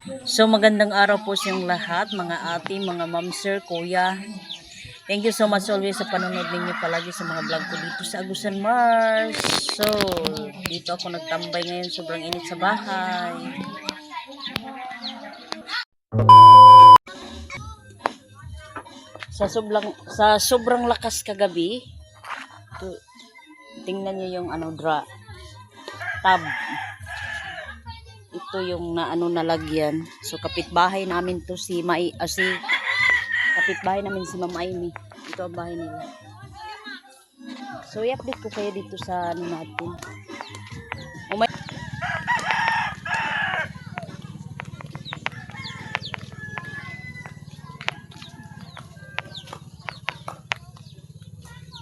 So magandang araw po sa inyong lahat, mga ate, mga ma'am, sir, kuya. Thank you so much always sa panonood ninyo palagi sa mga vlog ko dito sa Agusan Mars. So, dito ako nagtambay ngayon, sobrang init sa bahay. Sa sobrang lakas kagabi, tingnan niyo yung tab. Ito yung nalagyan. So kapitbahay namin to si kapitbahay namin si Ma'am Amy. Ito ang bahay nila. So i-update ko kayo dito sa natin.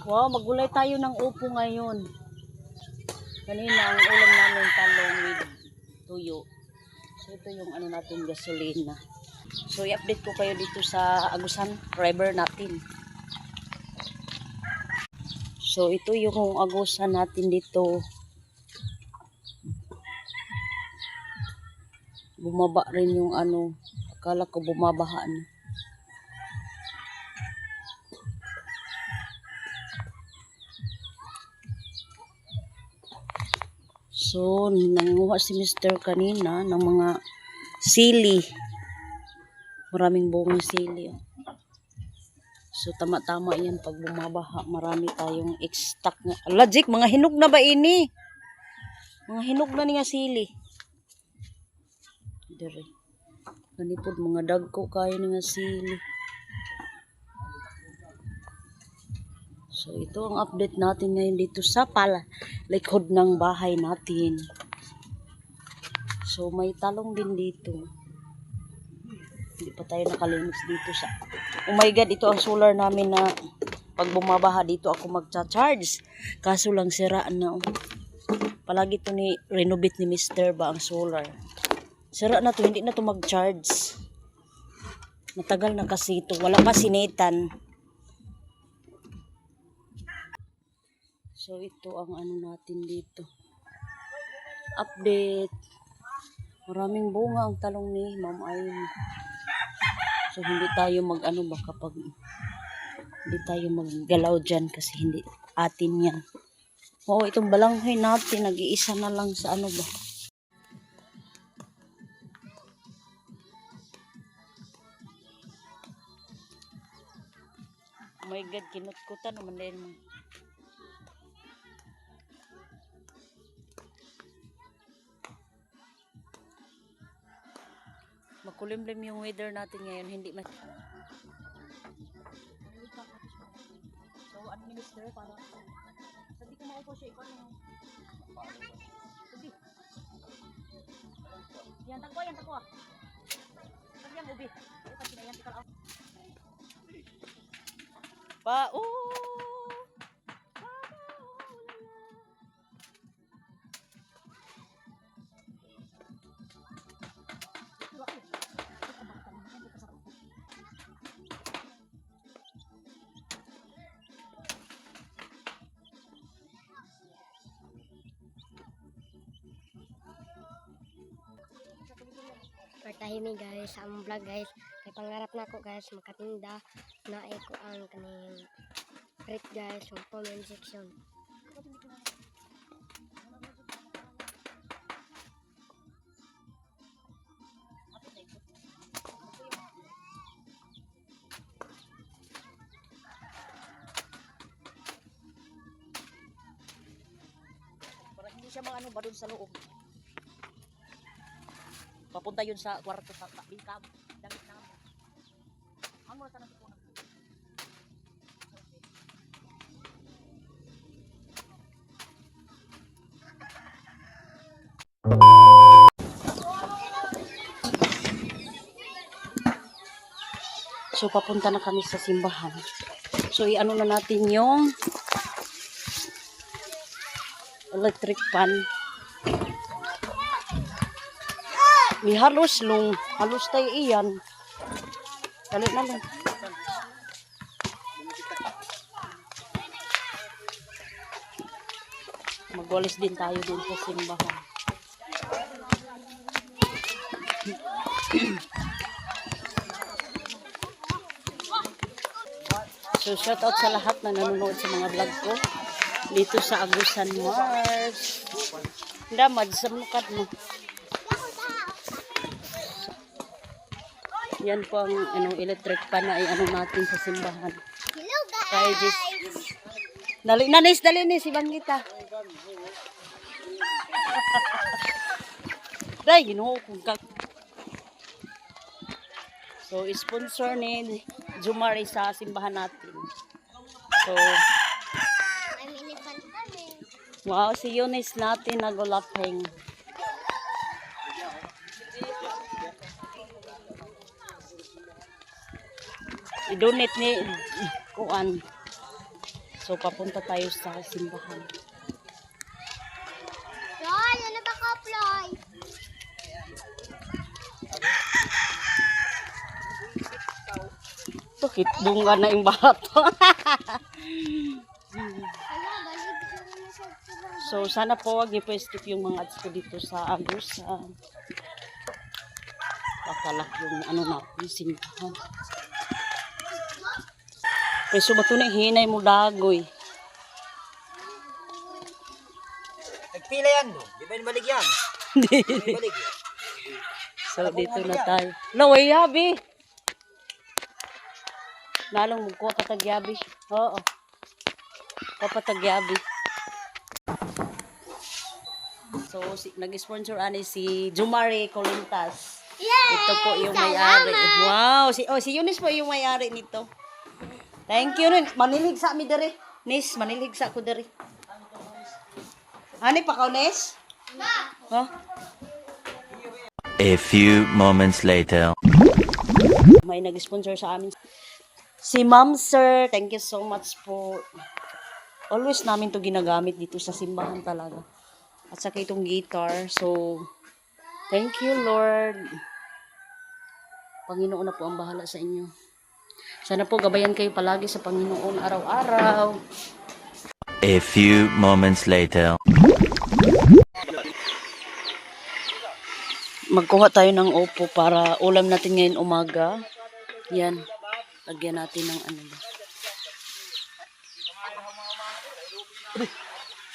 Wow, maggulay tayo ng upo ngayon. Kanina ang ulam namin talong with tuyo. So ito yung natin gasolina. So i-update ko kayo dito sa Agusan River natin. So ito yung Agusan natin dito. Bumaba rin yung akala ko bumabaha na. So, nanguha si Mr. kanina ng mga sili. Maraming bungang sili. So, tama-tama yan pag bumabaha. Marami tayong stock nga. Logic, mga hinog na ba ini? Mga hinog na nga sili. Dire. Ganipod, mga dagko kayo nga sili. So, ito ang update natin ngayon dito sa likod ng bahay natin. So, may talong din dito. Hindi pa tayo nakalimos dito sa... Oh my God, ito ang solar namin na pag bumabaha dito ako magcha-charge. Kaso lang siraan na. Palagi ito renovate ni Mr. ba ang solar. Sira na to, hindi na to mag-charge. Matagal na kasi ito. Wala pa sinitan. So, ito ang natin dito. Update. Maraming bunga ang talong ni Ma'am Amy. So, hindi tayo kapag hindi tayo maggalaw dyan kasi hindi atin yan. Oo, itong balanghoy natin, nag-iisa na lang sa ba. Oh my God, kinutkutan naman din. Makulimlim yung weather natin ngayon, hindi So, minister, para sabi ko maupo siya, ikaw na sabi. Yan tako. Sabi yan, ubi. Sabi na yan, tikal out. Pertahimi guys ang vlog guys, kay pangarap na ako guys makatinda na ko ang kaning rate guys sa comment section. Para hindi siya ba dun sa loob. Papunta yun sa kwarto sa bingkab. Damit na. Ang mura tanong ko na. So papunta na kami sa simbahan. So na natin yung electric pan. May halos tayo iyan. Dali na lang. Magwalis din tayo dun sa simbahan. So, shout out sa lahat na nanonood sa mga vlog ko. Dito sa Agusan Mars. Damad sa mukad mo. Yan po ang electric pan na ay natin sa simbahan. Hello guys! Kaya just, dali na si Bangita. Day, ginoo kong kag. So, sponsor ni Jumari sa simbahan natin. So, May minipan kami. wow, si Eunice natin nagulapeng. I-donate ni Kuan. So, papunta tayo sa simbahan. Roy, ano ba ka, Ploy? Bakit dunga na yung bata? So, sana po wag niyo po-skip yung mga ads ko dito sa Agusan. Pakalak yung natin, simbahan. Peso ba ito na hinay mo dagoy? Nagpila yan, no? Di ba yung balik yan? Di ba yung balik yan? So, dito na tayo. Laway, yabi! Lalong magkuha katagyabi. Oo. Kapatagyabi. So, nag-sponsor si Jumari Colintas. Yay! Ito po yung may-ari. Wow! Si Eunice po yung may-ari nito. Thank you rin. Manilig sa mi dere. Nis, manilig sa ako dere. Ani pa ka, Nis? Huh? A few moments later. May nag-sponsor sa amin. Si Ma'am Sir, thank you so much po. Always namin to ginagamit dito sa simbahan talaga. At saka itong guitar. So, thank you Lord. Panginoon na po ang bahala sa inyo. Sana po gabayan kayo palagi sa Panginoon araw-araw. A few moments later. Magkuha tayo ng opo para ulam natin ngayon umaga. Yan. Lagyan natin ng ano ba.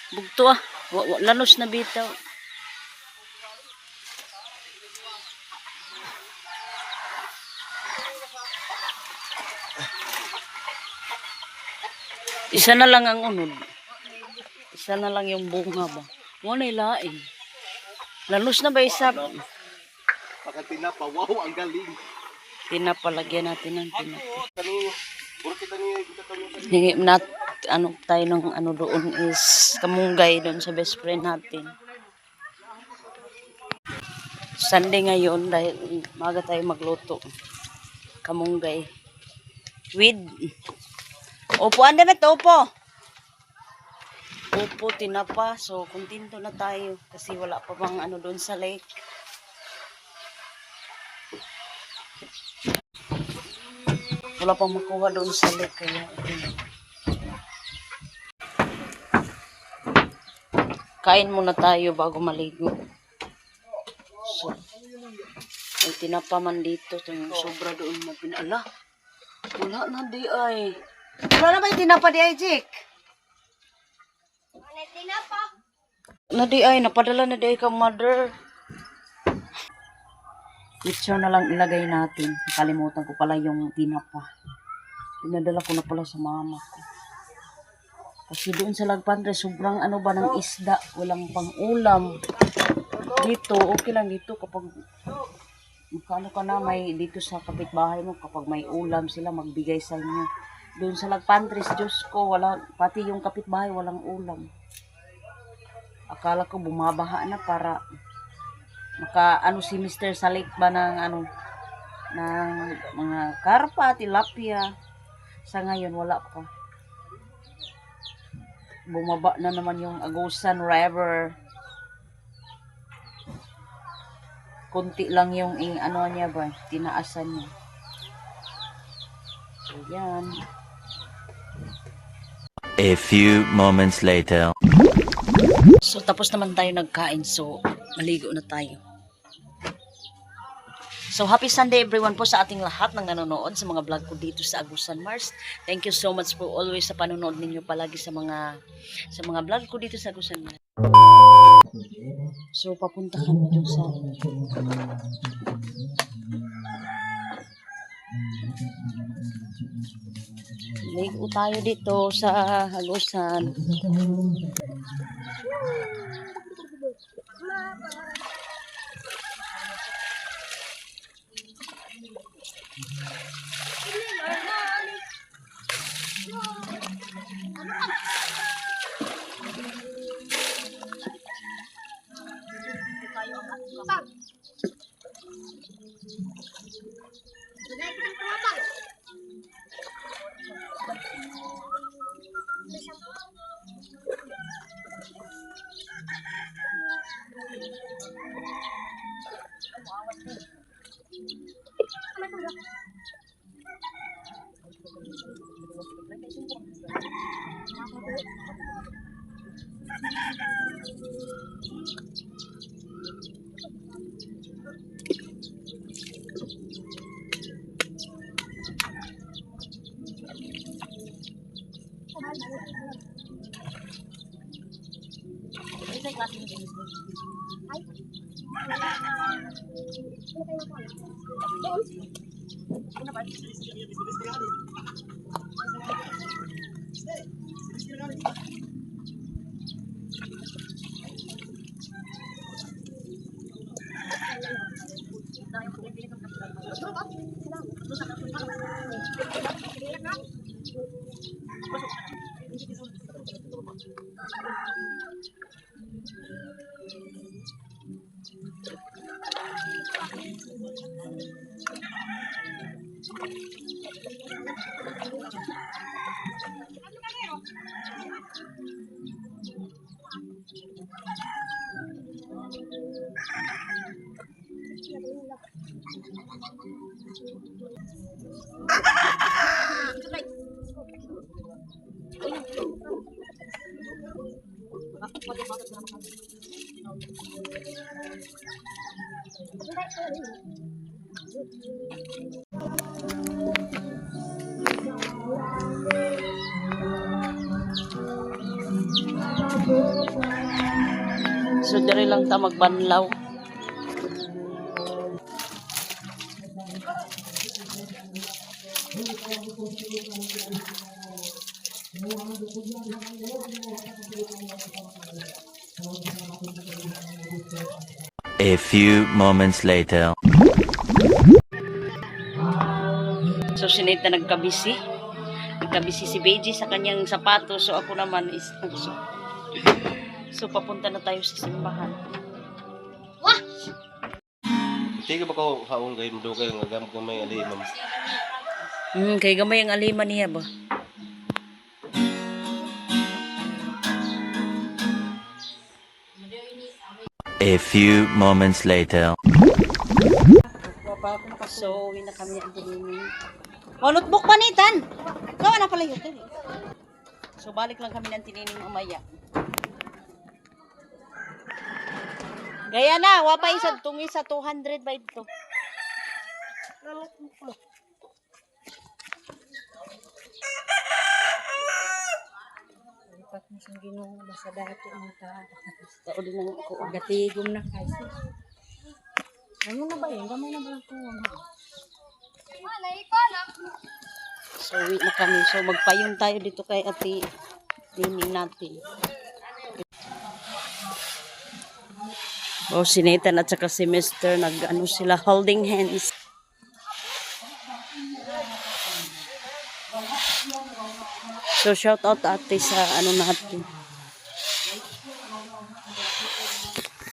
Bugto ah. Lanos na bitaw. Isa na lang ang unod. Isa na lang yung bunga ba. Muna ilaing. Lanos na ba isa? Pagkatinapa, wow, ang galing. Tinapalagyan natin ng tinapa. Hingi nat tayo ng doon is kamunggay doon sa best friend natin. Sunday ngayon dahil maga tayo magluto. Kamunggay. With opo, anda na to, opo. Opo, tinapa. So, kontento na tayo kasi wala pa bang doon sa lake. Wala pang makuha doon sa lake kaya kain muna tayo bago maligo. So, may tinapa man dito. Yung sobra doon na pinala. Wala na di ay. Wala na ba yung tinapa di ay, Jik? Ano tinapa? Na di ay, napadala na di ay ka mother. Picture na lang ilagay natin. Nakalimutan ko pala yung tinapa. Pinadala ko na pala sa mama ko. Kasi doon sa Lagpandre, sobrang ba ng isda. Walang pang ulam. Dito, okay lang dito kapag magkano ka na may dito sa kapitbahay mo. Kapag may ulam sila, magbigay sa inyo. Doon sa Lagpandre, Diyos ko, pati yung kapitbahay, walang ulam. Akala ko bumabaha na para si Mr. Salik ba ng ng mga karpa, tilapia. Sa ngayon wala pa. Bumaba na naman yung Agusan River. Kunti lang yung niya ba, tinaasan niya. So yan. A few moments later. So tapos naman tayo nagkain, so maligo na tayo. So, happy Sunday everyone po sa ating lahat ng nanonood sa mga vlog ko dito sa Agusan Mars. Thank you so much po always sa panonood ninyo palagi sa mga vlog ko dito sa Agusan Mars. So, papunta kami dun sa ligo tayo dito sa Agusan. So, diri lang ta magbanlaw. A few moments later. So, sinita nagkabisi. Nagkabisi si Beji sa kanyang sapatos. So, ako naman is... So, papunta na tayo sa simbahan. Tiga ba ko haong kayo mo kayo nga gamit ko may alimam. Kay gamay ang aliman niya ba? A few moments later. So, uwi na kami ang tinini. Oh, notebook panitan! Gawa na pala yun. So, balik lang kami ng tinining umaya. Gaya na, wapay sa tungi sa 200 ba ito? Dapat mo siyang ginoo basta dato ang ta. Tao din ang ako. Gatigom na kasi. Ano na ba yun? Gamay na ba ito? So, uwi na kami. So, magpayong tayo dito kay ate Nini natin. Oh, si Nathan at saka si Mr. nag-ano sila, holding hands. So, shout out ate sa ano natin.